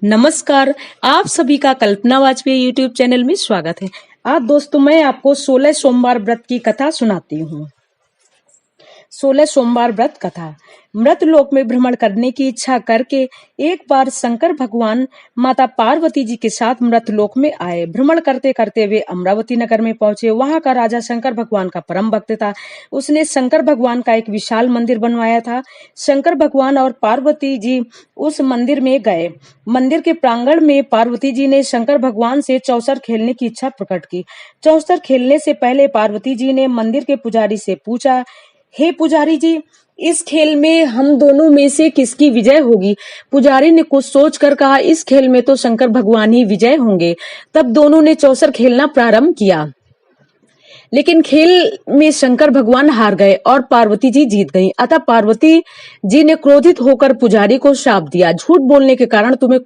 नमस्कार। आप सभी का कल्पना वाजपेयी यूट्यूब चैनल में स्वागत है। आज दोस्तों मैं आपको 16 सोमवार व्रत की कथा सुनाती हूँ। 16 सोमवार व्रत कथा। मृत लोक में भ्रमण करने की इच्छा करके एक बार शंकर भगवान माता पार्वती जी के साथ मृत लोक में आए। भ्रमण करते करते वे अमरावती नगर में पहुंचे। वहां का राजा शंकर भगवान का परम भक्त था। उसने शंकर भगवान का एक विशाल मंदिर बनवाया था। शंकर भगवान और पार्वती जी उस मंदिर में गए। मंदिर के प्रांगण में पार्वती जी ने शंकर भगवान से चौसर खेलने की इच्छा प्रकट की। चौसर खेलने से पहले पार्वती जी ने मंदिर के पुजारी से पूछा, हे पुजारी जी, इस खेल में हम दोनों में से किसकी विजय होगी? पुजारी ने कुछ सोचकर कहा, इस खेल में तो शंकर भगवान ही विजय होंगे। तब दोनों ने चौसर खेलना प्रारंभ किया, लेकिन खेल में शंकर भगवान हार गए और पार्वती जी जीत गईं। अतः पार्वती जी ने क्रोधित होकर पुजारी को शाप दिया, झूठ बोलने के कारण तुम्हें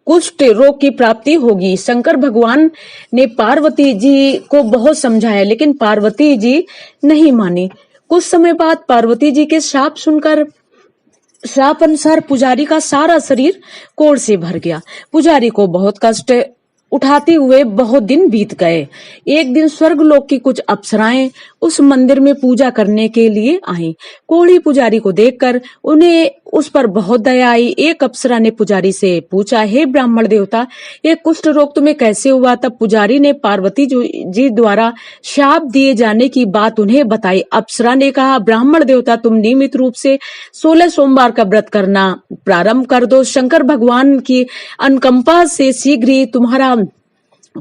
कुष्ठ रोग की प्राप्ति होगी। शंकर भगवान ने पार्वती जी को बहुत समझाया, लेकिन पार्वती जी नहीं मानी। कुछ समय बाद पार्वती जी के शाप सुनकर शाप अनुसार पुजारी का सारा शरीर कोढ़ से भर गया। पुजारी को बहुत कष्ट उठाते हुए बहुत दिन बीत गए। एक दिन स्वर्गलोक की कुछ अप्सराएं उस मंदिर में पूजा करने के लिए आईं। कोढ़ी पुजारी को देखकर उन्हें उस पर बहुत दया आई। एक अप्सरा ने पुजारी से पूछा, हे ब्राह्मण देवता, ये कुष्ठ रोग तुम्हें कैसे हुआ? तब पुजारी ने पार्वती जी द्वारा शाप दिए जाने की बात उन्हें बताई। अप्सरा ने कहा, ब्राह्मण देवता, तुम नियमित रूप से 16 सोमवार का व्रत करना प्रारंभ कर दो। शंकर भगवान की अनुकंपा से शीघ्र ही तुम्हारा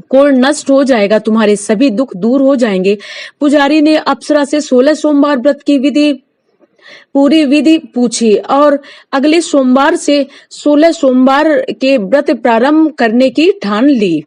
कोढ़ नष्ट हो जाएगा, तुम्हारे सभी दुख दूर हो जाएंगे। पुजारी ने अप्सरा से 16 सोमवार व्रत की पूरी विधि पूछी और अगले सोमवार से 16 सोमवार के व्रत प्रारंभ करने की ठान ली।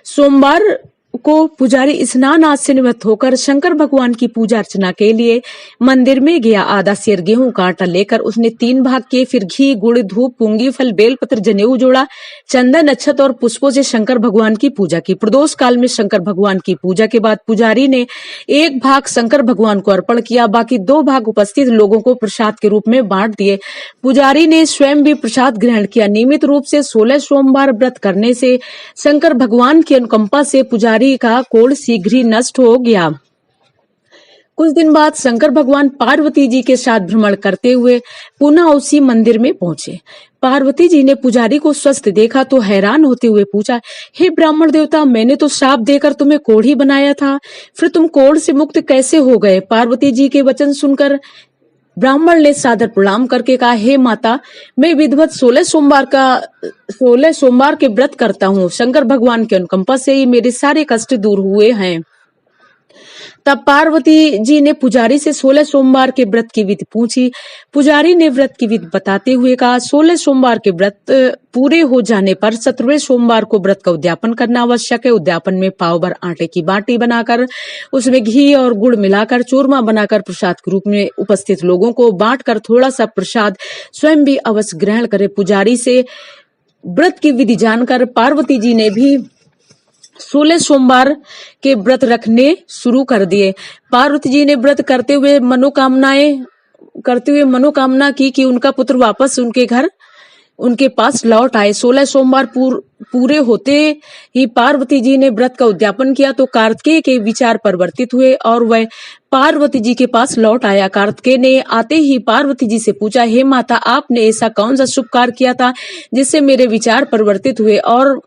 सोमवार को पुजारी स्नान आदि से निवृत्त होकर शंकर भगवान की पूजा अर्चना के लिए मंदिर में गया। आधा सेर गेहूं का आटा लेकर उसने 3 भाग किए, फिर घी, गुड़, धूप, पूंगी फल, बेलपत्र, जनेऊ जोड़ा, चंदन, अक्षत और पुष्पों से शंकर भगवान की पूजा की। प्रदोष काल में शंकर भगवान की पूजा के बाद पुजारी ने 1 भाग शंकर भगवान को अर्पण किया, बाकी 2 भाग उपस्थित लोगों को प्रसाद के रूप में बांट दिए। पुजारी ने स्वयं भी प्रसाद ग्रहण किया। नियमित रूप से 16 सोमवार व्रत करने से शंकर भगवान की अनुकंपा से पुजारी का कोढ़ शीघ्र ही नष्ट हो गया। कुछ दिन बाद शंकर भगवान पार्वती जी के साथ भ्रमण करते हुए पुनः उसी मंदिर में पहुंचे। पार्वती जी ने पुजारी को स्वस्थ देखा तो हैरान होते हुए पूछा, हे ब्राह्मण देवता, मैंने तो शाप देकर तुम्हें कोढ़ी बनाया था, फिर तुम कोढ़ से मुक्त कैसे हो गए? पार्वती जी के वचन सुनकर ब्राह्मण ने सादर प्रणाम करके कहा, हे माता, मैं विधिवत 16 सोमवार के व्रत करता हूँ। शंकर भगवान के अनुकंपा से ही मेरे सारे कष्ट दूर हुए हैं। तब पार्वती जी ने पुजारी से 16 सोमवार के व्रत की विधि पूछी। पुजारी ने व्रत की विधि बताते हुए कहा, 16 सोमवार के व्रत पूरे हो जाने पर 17वें सोमवार को व्रत का उद्यापन करना आवश्यक है। उद्यापन में पाव भर आटे की बाटी बनाकर उसमें घी और गुड़ मिलाकर चूरमा बनाकर प्रसाद के रूप में उपस्थित लोगों को बांटकर थोड़ा सा प्रसाद स्वयं भी अवश्य ग्रहण करे। पुजारी से व्रत की विधि जानकर पार्वती जी ने भी 16 सोमवार के व्रत रखने शुरू कर दिए। पार्वती जी ने व्रत करते हुए मनोकामना की कि उनका पुत्र वापस उनके पास लौट आए। 16 सोमवार पूरे होते ही पार्वती जी ने व्रत का उद्यापन किया तो कार्तिकेय के विचार परिवर्तित हुए और वह पार्वती जी के पास लौट आया। कार्तिकेय ने आते ही पार्वती जी से पूछा, हे माता, आपने ऐसा कौन सा शुभ कार्य किया था जिससे मेरे विचार परिवर्तित हुए और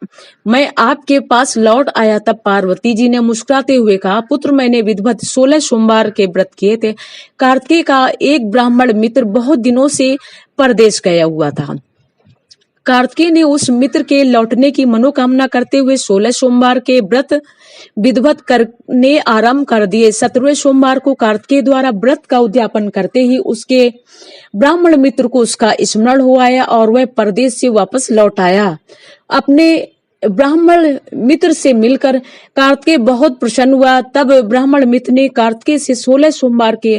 मैं आपके पास लौट आया? तब पार्वती जी ने मुस्कुराते हुए कहा, पुत्र, मैंने विधिवत 16 सोमवार के व्रत किए थे। कार्तिकेय का एक ब्राह्मण मित्र बहुत दिनों से परदेश गया हुआ था। कार्तिकेय ने उस मित्र के लौटने की मनोकामना करते हुए 16 सोमवार के व्रत विधिवत करने आरंभ कर दिए। 17वें सोमवार को कार्तिकेय द्वारा व्रत का उद्यापन करते ही उसके ब्राह्मण मित्र को उसका स्मरण हो आया और वह परदेश से वापस लौट आया। अपने ब्राह्मण मित्र से मिलकर कार्तिकेय बहुत प्रसन्न हुआ। तब ब्राह्मण मित्र ने कार्तिकेय से 16 सोमवार के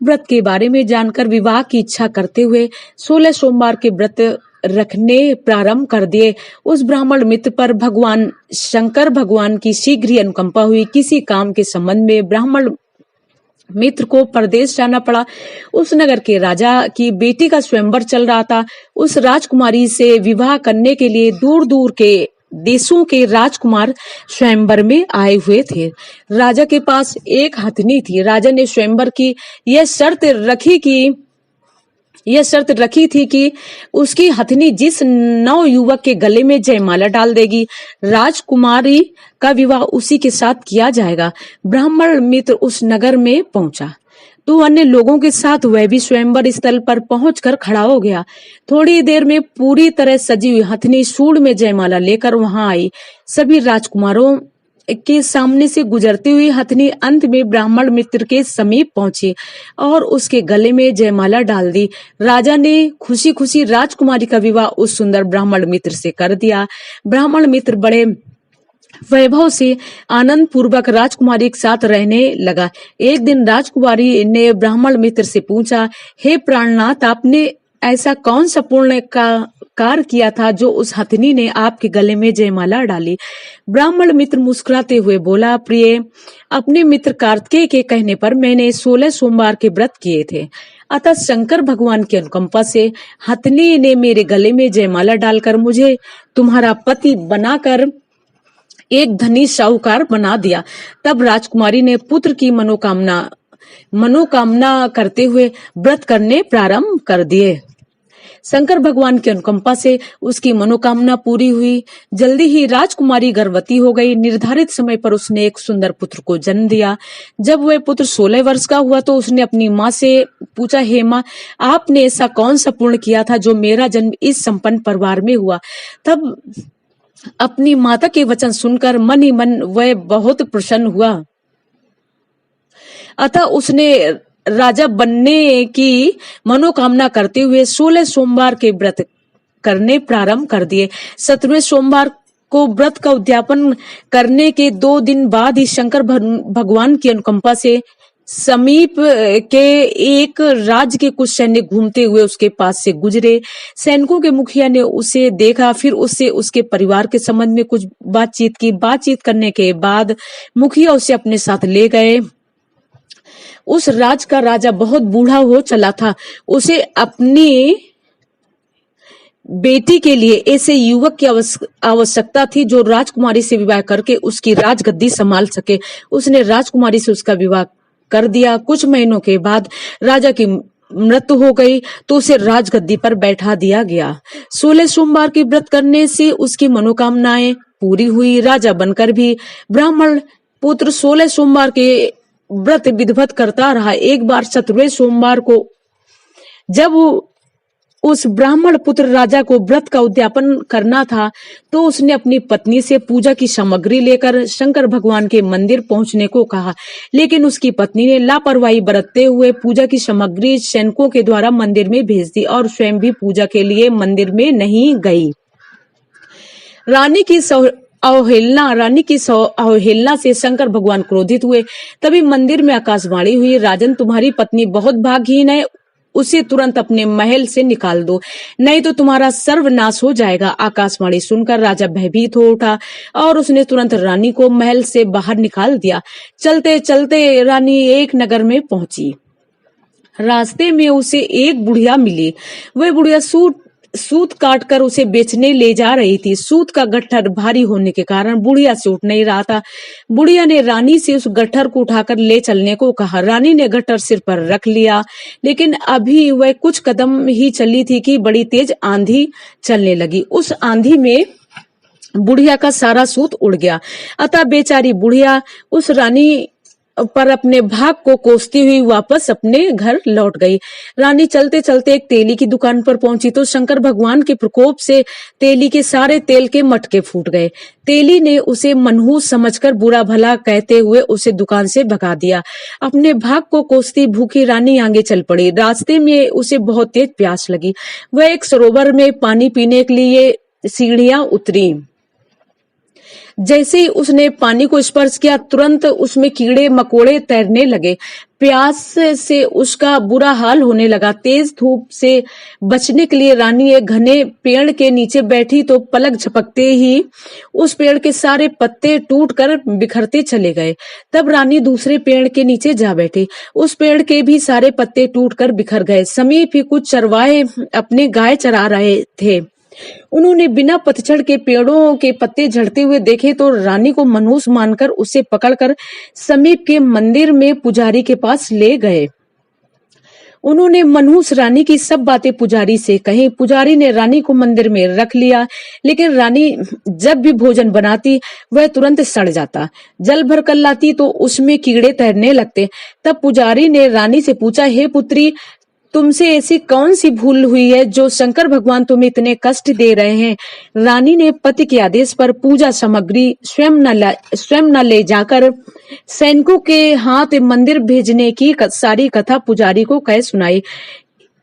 व्रत के बारे में जानकर विवाह की इच्छा करते हुए 16 सोमवार के व्रत रखने प्रारंभ कर दिए। उस ब्राह्मण मित्र पर भगवान शंकर भगवान की शीघ्र ही अनुकंपा हुई। किसी काम के संबंध में ब्राह्मण मित्र को परदेश जाना पड़ा। उस नगर के राजा की बेटी का स्वयंवर चल रहा था। उस राजकुमारी से विवाह करने के लिए दूर दूर के देशों के राजकुमार स्वयंवर में आए हुए थे। राजा के पास एक हथनी थी। राजा ने स्वयंवर की यह शर्त रखी थी कि उसकी हथनी जिस नव युवक के गले में जयमाला डाल देगी, राजकुमारी का विवाह उसी के साथ किया जाएगा। ब्राह्मण मित्र उस नगर में पहुंचा तो अन्य लोगों के साथ वह भी स्वयंवर स्थल पर पहुंचकर खड़ा हो गया। थोड़ी देर में पूरी तरह सजी हुई हथनी सूंड में जयमाला लेकर वहां आई। सभी राजकुमारों के सामने से गुजरती हुई हथनी अंत में ब्राह्मण मित्र के समीप पहुंची और उसके गले में जयमाला डाल दी। राजा ने खुशी खुशी राजकुमारी का विवाह उस सुंदर ब्राह्मण मित्र से कर दिया। ब्राह्मण मित्र बड़े वैभव से आनंद पूर्वक राजकुमारी के साथ रहने लगा। एक दिन राजकुमारी ने ब्राह्मण मित्र से पूछा, हे प्राणनाथ, आपने ऐसा कौन सा पुण्य का कार्य किया था जो उस हथनी ने आपके गले में जयमाला डाली? ब्राह्मण मित्र मुस्कुराते हुए बोला, प्रिय, अपने मित्र कार्तिकेय के कहने पर मैंने 16 सोमवार के व्रत किए थे। अतः शंकर भगवान की अनुकंपा से हथनी ने मेरे गले में जयमाला डालकर मुझे तुम्हारा पति बनाकर एक धनी साहूकार बना दिया। तब राजकुमारी ने पुत्र की मनोकामना करते हुए व्रत करने प्रारंभ कर दिए। शंकर भगवान की अनुकंपा से उसकी मनोकामना पूरी हुई। जल्दी ही राजकुमारी गर्भवती हो गई। निर्धारित समय पर उसने एक सुंदर पुत्र को जन्म दिया। जब वह पुत्र 16 वर्ष का हुआ तो उसने अपनी माँ से पूछा, हे माँ, आपने ऐसा कौन सा पुण्य किया था जो मेरा जन्म इस संपन्न परिवार में हुआ? तब अपनी माता के वचन सुनकर मन ही मन वह बहुत प्रसन्न हुआ। अतः उसने राजा बनने की मनोकामना करते हुए 16 सोमवार के व्रत करने प्रारंभ कर दिए। 17वें सोमवार को व्रत का उद्यापन करने के 2 दिन बाद ही शंकर भगवान की अनुकंपा से समीप के एक राज्य के कुछ सैनिक घूमते हुए उसके पास से गुजरे। सैनिकों के मुखिया ने उसे देखा, फिर उससे उसके परिवार के संबंध में कुछ बातचीत की। बातचीत करने के बाद मुखिया उसे अपने साथ ले गए। उस राज्य का राजा बहुत बूढ़ा हो चला था। उसे अपनी बेटी के लिए ऐसे युवक की आवश्यकता थी जो राजकुमारी से विवाह करके उसकी राजगद्दी संभाल सके। उसने राजकुमारी से उसका विवाह कर दिया। कुछ महीनों के बाद राजा की मृत्यु हो गई तो उसे राजगद्दी पर बैठा दिया गया। 16 सोमवार की व्रत करने से उसकी मनोकामनाएं पूरी हुई। राजा बनकर भी ब्राह्मण पुत्र 16 सोमवार के व्रत विधिवत करता रहा। एक बार 17वें सोमवार को जब उस ब्राह्मण पुत्र राजा को व्रत का उद्यापन करना था तो उसने अपनी पत्नी से पूजा की सामग्री लेकर शंकर भगवान के मंदिर पहुंचने को कहा, लेकिन उसकी पत्नी ने लापरवाही बरतते हुए पूजा की सामग्री सैनिकों के द्वारा मंदिर में भेज दी और स्वयं भी पूजा के लिए मंदिर में नहीं गई। रानी की अवहेलना से शंकर भगवान क्रोधित हुए। तभी मंदिर में आकाशवाणी हुई, राजन, तुम्हारी पत्नी बहुत भाग्यहीन है, उसे तुरंत अपने महल से निकाल दो, नहीं तो तुम्हारा सर्वनाश हो जाएगा। आकाशवाणी सुनकर राजा भयभीत हो उठा और उसने तुरंत रानी को महल से बाहर निकाल दिया। चलते चलते रानी एक नगर में पहुंची। रास्ते में उसे एक बुढ़िया मिली। वह बुढ़िया सूत काटकर उसे बेचने ले जा रही थी। सूत का गट्ठर भारी होने के कारण बुढ़िया से उठ नहीं रहा था। बुढ़िया ने रानी से उस गट्ठर को उठाकर ले चलने को कहा। रानी ने गट्ठर सिर पर रख लिया, लेकिन अभी वह कुछ कदम ही चली थी कि बड़ी तेज आंधी चलने लगी। उस आंधी में बुढ़िया का सारा सूत उड़ गया। अतः बेचारी बुढ़िया उस रानी पर अपने भाग को कोसती हुई वापस अपने घर लौट गई। रानी चलते चलते एक तेली की दुकान पर पहुंची तो शंकर भगवान के प्रकोप से तेली के सारे तेल के मटके फूट गए। तेली ने उसे मनहूस समझकर बुरा भला कहते हुए उसे दुकान से भगा दिया। अपने भाग को कोसती भूखी रानी आगे चल पड़ी। रास्ते में उसे बहुत तेज प्यास लगी। वह एक सरोवर में पानी पीने के लिए सीढ़ियां उतरी। जैसे ही उसने पानी को स्पर्श किया तुरंत उसमें कीड़े मकोड़े तैरने लगे। प्यास से उसका बुरा हाल होने लगा। तेज धूप से बचने के लिए रानी एक घने पेड़ के नीचे बैठी तो पलक झपकते ही उस पेड़ के सारे पत्ते टूटकर बिखरते चले गए। तब रानी दूसरे पेड़ के नीचे जा बैठी। उस पेड़ के भी सारे पत्ते टूटकर बिखर गए। समीप ही कुछ चरवाहे अपने गाय चरा रहे थे। उन्होंने बिना पतझड़ के पेड़ों के पत्ते झड़ते हुए देखे तो रानी को मनहूस मानकर उसे पकड़कर समीप के मंदिर में पुजारी के पास ले गए। उन्होंने मनहूस रानी की सब बातें पुजारी से कही। पुजारी ने रानी को मंदिर में रख लिया, लेकिन रानी जब भी भोजन बनाती वह तुरंत सड़ जाता। जल भर कर लाती तो उसमें कीड़े तैरने लगते। तब पुजारी ने रानी से पूछा, हे पुत्री, तुमसे ऐसी कौन सी भूल हुई है जो शंकर भगवान तुम्हें इतने कष्ट दे रहे हैं? रानी ने पति के आदेश पर पूजा सामग्री स्वयं न ले जाकर सैनिकों के हाथ मंदिर भेजने की सारी कथा पुजारी को कह सुनाई।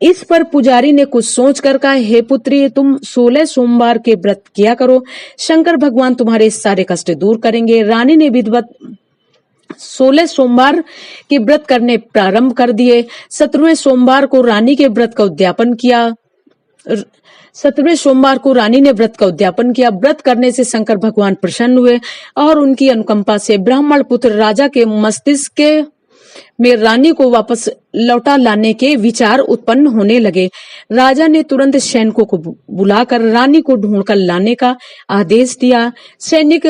इस पर पुजारी ने कुछ सोचकर कहा, हे पुत्री, तुम 16 सोमवार के व्रत किया करो, शंकर भगवान तुम्हारे सारे कष्ट दूर करेंगे। रानी ने विधिवत 16 सोमवार के व्रत करने प्रारंभ कर दिए। 17वें सोमवार को रानी के व्रत का उद्यापन किया। 17वें सोमवार को रानी ने व्रत का उद्यापन किया। व्रत करने से शंकर भगवान प्रसन्न हुए और उनकी अनुकंपा से ब्राह्मण पुत्र राजा के मस्तिष्क में रानी को वापस लौटा लाने के विचार उत्पन्न होने लगे। राजा ने तुरंत सैनिकों को बुलाकर रानी को ढूंढकर लाने का आदेश दिया। सैनिक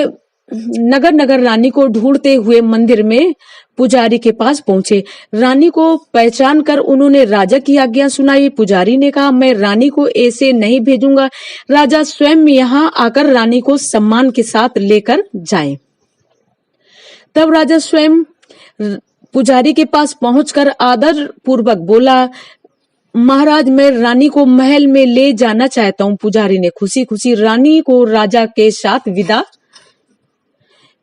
नगर नगर रानी को ढूंढते हुए मंदिर में पुजारी के पास पहुंचे। रानी को पहचान कर उन्होंने राजा की आज्ञा सुनाई। पुजारी ने कहा, मैं रानी को ऐसे नहीं भेजूंगा, राजा स्वयं यहाँ आकर रानी को सम्मान के साथ लेकर जाए। तब राजा स्वयं पुजारी के पास पहुंचकर आदर पूर्वक बोला, महाराज, मैं रानी को महल में ले जाना चाहता हूँ। पुजारी ने खुशी खुशी रानी को राजा के साथ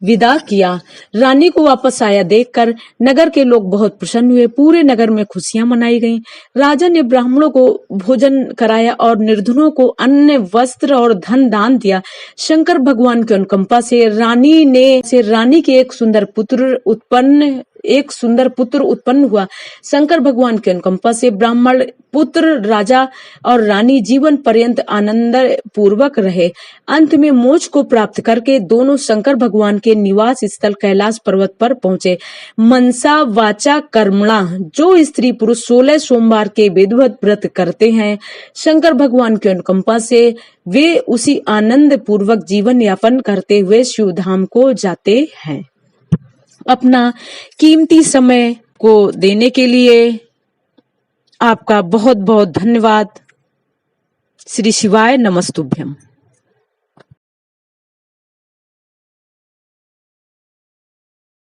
विदा किया। रानी को वापस आया देखकर नगर के लोग बहुत प्रसन्न हुए। पूरे नगर में खुशियां मनाई गईं। राजा ने ब्राह्मणों को भोजन कराया और निर्धनों को अन्न, वस्त्र और धन दान दिया। शंकर भगवान की अनुकंपा से रानी के एक सुंदर पुत्र उत्पन्न हुआ। शंकर भगवान की अनुकंपा से ब्राह्मण पुत्र, राजा और रानी जीवन पर्यंत आनंद पूर्वक रहे। अंत में मोक्ष को प्राप्त करके दोनों शंकर भगवान के निवास स्थल कैलाश पर्वत पर पहुंचे। मनसा वाचा कर्मणा, जो स्त्री पुरुष 16 सोमवार के विधिवत व्रत करते हैं, शंकर भगवान की अनुकंपा से वे उसी आनंद पूर्वक जीवन यापन करते हुए शिवधाम को जाते हैं। अपना कीमती समय को देने के लिए आपका बहुत बहुत धन्यवाद। श्री शिवाय नमस्तुभ्यम।